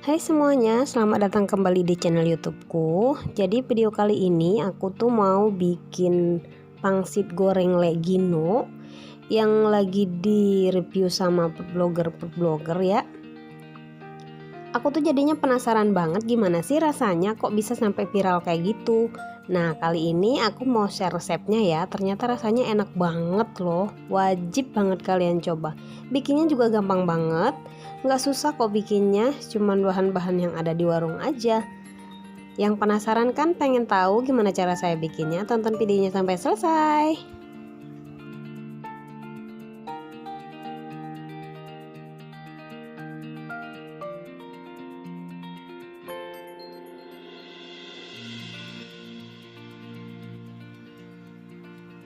Hai semuanya, selamat datang kembali di channel YouTubeku. Jadi video kali ini aku tuh mau bikin pangsit goreng legino yang lagi di review sama blogger ya. Aku tuh jadinya penasaran banget gimana sih rasanya kok bisa sampai viral kayak gitu. Nah kali ini aku mau share resepnya ya. Ternyata rasanya enak banget loh. Wajib banget kalian coba. Bikinnya juga gampang banget. Nggak susah kok bikinnya, cuman bahan-bahan yang ada di warung aja. Yang penasaran kan pengen tahu gimana cara saya bikinnya? Tonton videonya sampai selesai.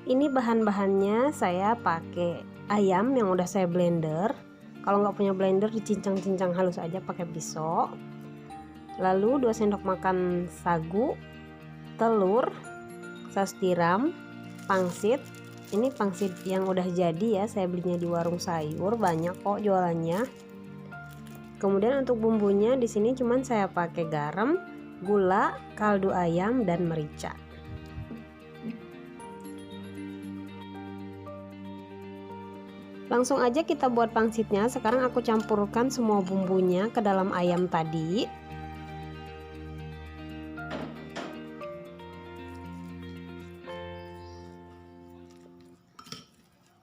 Ini bahan-bahannya saya pakai ayam yang udah saya blender. Kalau nggak punya blender dicincang-cincang halus aja pakai pisau. Lalu 2 sendok makan sagu, telur, saus tiram, pangsit. Ini pangsit yang udah jadi ya, saya belinya di warung sayur, banyak kok jualannya. Kemudian untuk bumbunya di sini cuman saya pakai garam, gula, kaldu ayam dan merica. Langsung aja kita buat pangsitnya. Sekarang aku campurkan semua bumbunya ke dalam ayam tadi.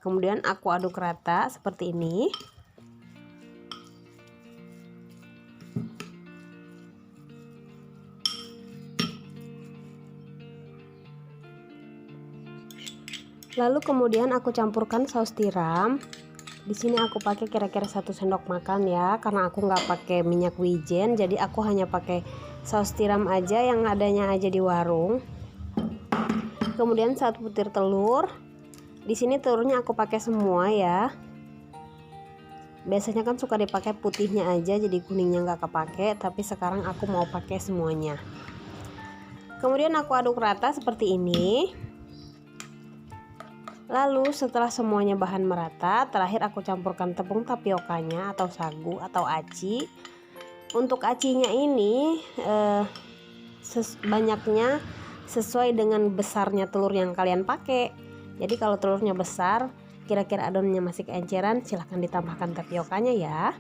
Kemudian aku aduk rata seperti ini. Lalu kemudian aku campurkan saus tiram. Di sini aku pakai kira-kira 1 sendok makan ya, karena aku nggak pakai minyak wijen, jadi aku hanya pakai saus tiram aja yang adanya aja di warung. Kemudian 1 butir telur. Di sini telurnya aku pakai semua ya. Biasanya kan suka dipakai putihnya aja, jadi kuningnya nggak kepake, tapi sekarang aku mau pakai semuanya. Kemudian aku aduk rata seperti ini. Lalu setelah semuanya bahan merata, terakhir aku campurkan tepung tapiokanya atau sagu atau aci. Untuk acinya ini banyaknya sesuai dengan besarnya telur yang kalian pakai. Jadi kalau telurnya besar, kira-kira adonannya masih keenceran, silahkan ditambahkan tapiokanya ya.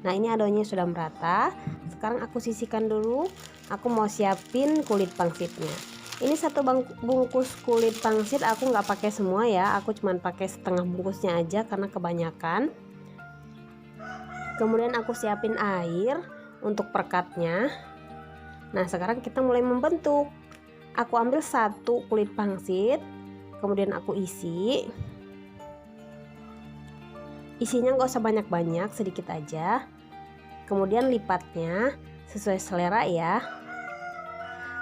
Nah ini adonannya sudah merata. Sekarang aku sisihkan dulu. Aku mau siapin kulit pangsitnya. Ini 1 bungkus kulit pangsit aku nggak pakai semua ya, aku cuman pakai setengah bungkusnya aja karena kebanyakan. Kemudian aku siapin air untuk perekatnya. Nah sekarang kita mulai membentuk. Aku ambil 1 kulit pangsit, kemudian aku isi. Isinya nggak usah banyak-banyak, sedikit aja. Kemudian lipatnya sesuai selera ya.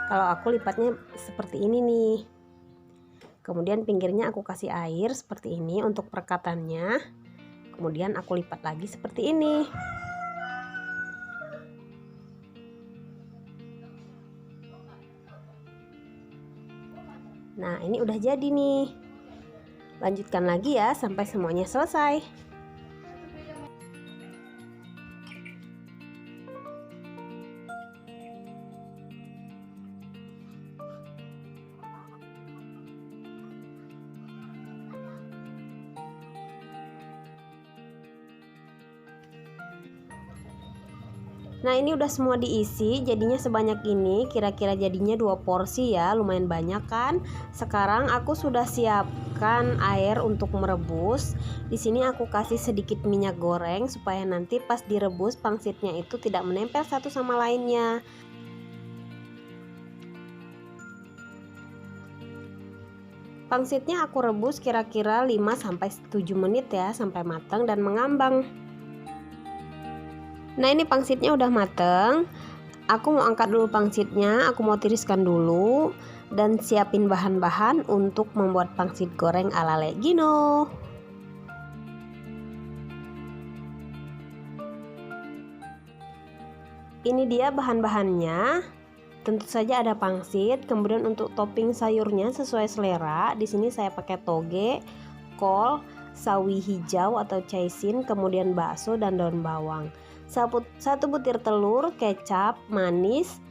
Kalau aku lipatnya seperti ini nih. Kemudian pinggirnya aku kasih air seperti ini untuk perekatannya. Kemudian aku lipat lagi seperti ini. Nah ini udah jadi nih. Lanjutkan lagi ya sampai semuanya selesai. Nah ini udah semua diisi, jadinya sebanyak ini, kira-kira jadinya 2 porsi ya, lumayan banyak kan. Sekarang aku sudah siapkan air untuk merebus. Di sini aku kasih sedikit minyak goreng supaya nanti pas direbus pangsitnya itu tidak menempel satu sama lainnya. Pangsitnya aku rebus kira-kira 5-7 menit ya, sampai matang dan mengambang. Nah ini pangsitnya udah mateng. Aku mau angkat dulu pangsitnya, aku mau tiriskan dulu dan siapin bahan-bahan untuk membuat pangsit goreng ala legino. Ini dia bahan-bahannya. Tentu saja ada pangsit, kemudian untuk topping sayurnya sesuai selera. Di sini saya pakai toge, kol, sawi hijau atau caisin, kemudian bakso dan daun bawang. 1 butir telur, kecap manis.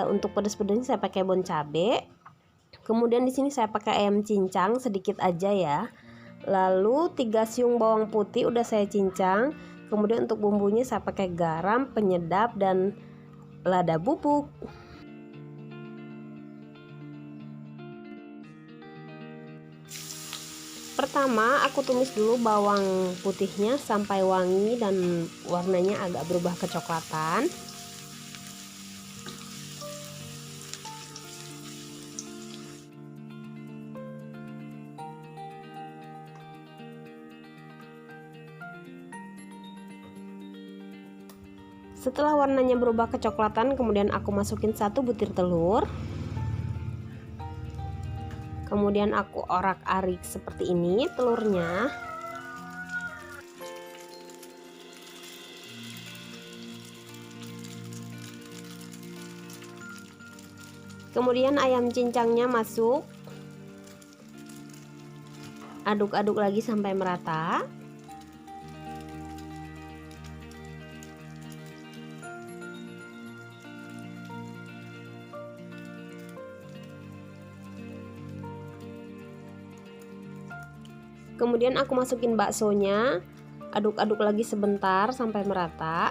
Untuk pedas-pedasnya saya pakai bon cabe. Kemudian di sini saya pakai ayam cincang sedikit aja ya. Lalu 3 siung bawang putih udah saya cincang. Kemudian untuk bumbunya saya pakai garam, penyedap dan lada bubuk. Pertama aku tumis dulu bawang putihnya sampai wangi dan warnanya agak berubah kecoklatan. Setelah warnanya berubah kecoklatan, kemudian aku masukin 1 butir telur. Kemudian aku orak-arik seperti ini telurnya. Kemudian ayam cincangnya masuk. Aduk-aduk lagi sampai merata. Kemudian aku masukin baksonya, aduk-aduk lagi sebentar sampai merata.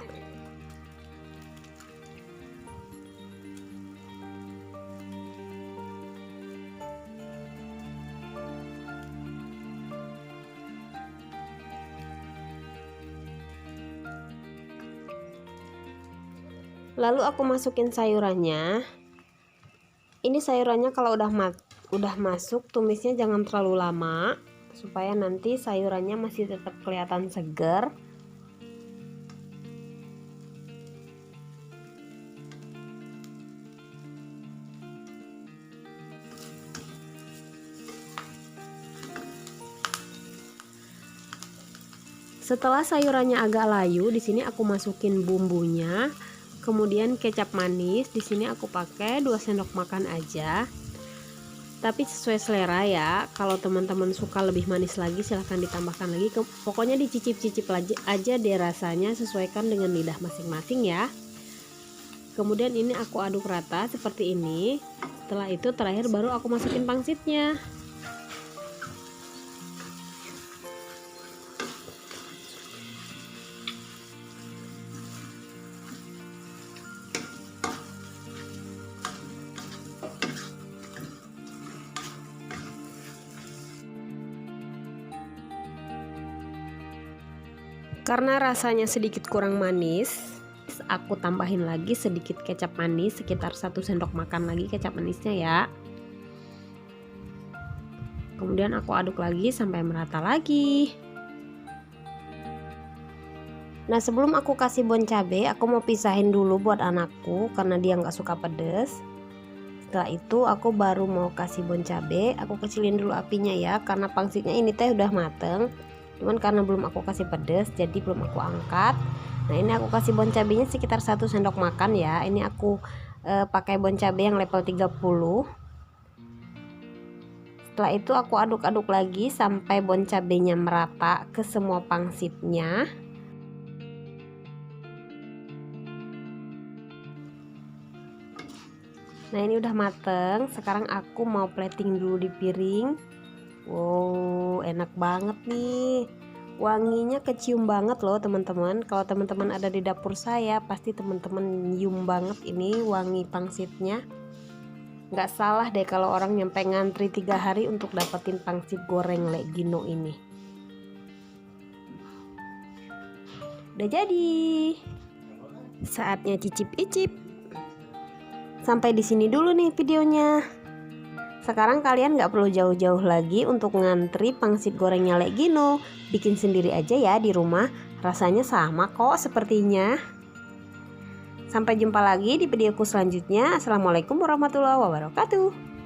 Lalu aku masukin sayurannya. Ini sayurannya kalau udah masuk, tumisnya jangan terlalu lama supaya nanti sayurannya masih tetap kelihatan segar. Setelah sayurannya agak layu, di sini aku masukin bumbunya. Kemudian kecap manis, di sini aku pakai 2 sendok makan aja. Tapi sesuai selera ya. Kalau teman-teman suka lebih manis lagi silahkan ditambahkan lagi. Pokoknya dicicip-cicip aja deh rasanya, sesuaikan dengan lidah masing-masing ya. Kemudian ini aku aduk rata seperti ini. Setelah itu terakhir baru aku masukin pangsitnya. Karena rasanya sedikit kurang manis, aku tambahin lagi sedikit kecap manis, sekitar 1 sendok makan lagi kecap manisnya ya. Kemudian aku aduk lagi sampai merata lagi. Nah, sebelum aku kasih bon cabe, aku mau pisahin dulu buat anakku karena dia nggak suka pedas. Setelah itu aku baru mau kasih bon cabe. Aku kecilin dulu apinya ya, karena pangsitnya ini teh udah mateng. Cuman karena belum aku kasih pedas, jadi belum aku angkat. Nah, ini aku kasih bon cabenya sekitar 1 sendok makan ya. Ini aku pakai bon cabe yang level 30. Setelah itu aku aduk-aduk lagi sampai bon cabenya merata ke semua pangsitnya. Nah, ini udah mateng. Sekarang aku mau plating dulu di piring. Wow, enak banget nih. Wanginya kecium banget loh teman-teman. Kalau teman-teman ada di dapur saya, pasti teman-teman nyium banget ini wangi pangsitnya. Nggak salah deh kalau orang nyampe ngantri 3 hari untuk dapetin pangsit goreng Le Gino ini. Udah jadi. Saatnya cicip-icip. Sampai di sini dulu nih videonya. Sekarang kalian nggak perlu jauh-jauh lagi untuk ngantri pangsit gorengnya Le Gino. Bikin sendiri aja ya di rumah. Rasanya sama kok sepertinya. Sampai jumpa lagi di videoku selanjutnya. Assalamualaikum warahmatullahi wabarakatuh.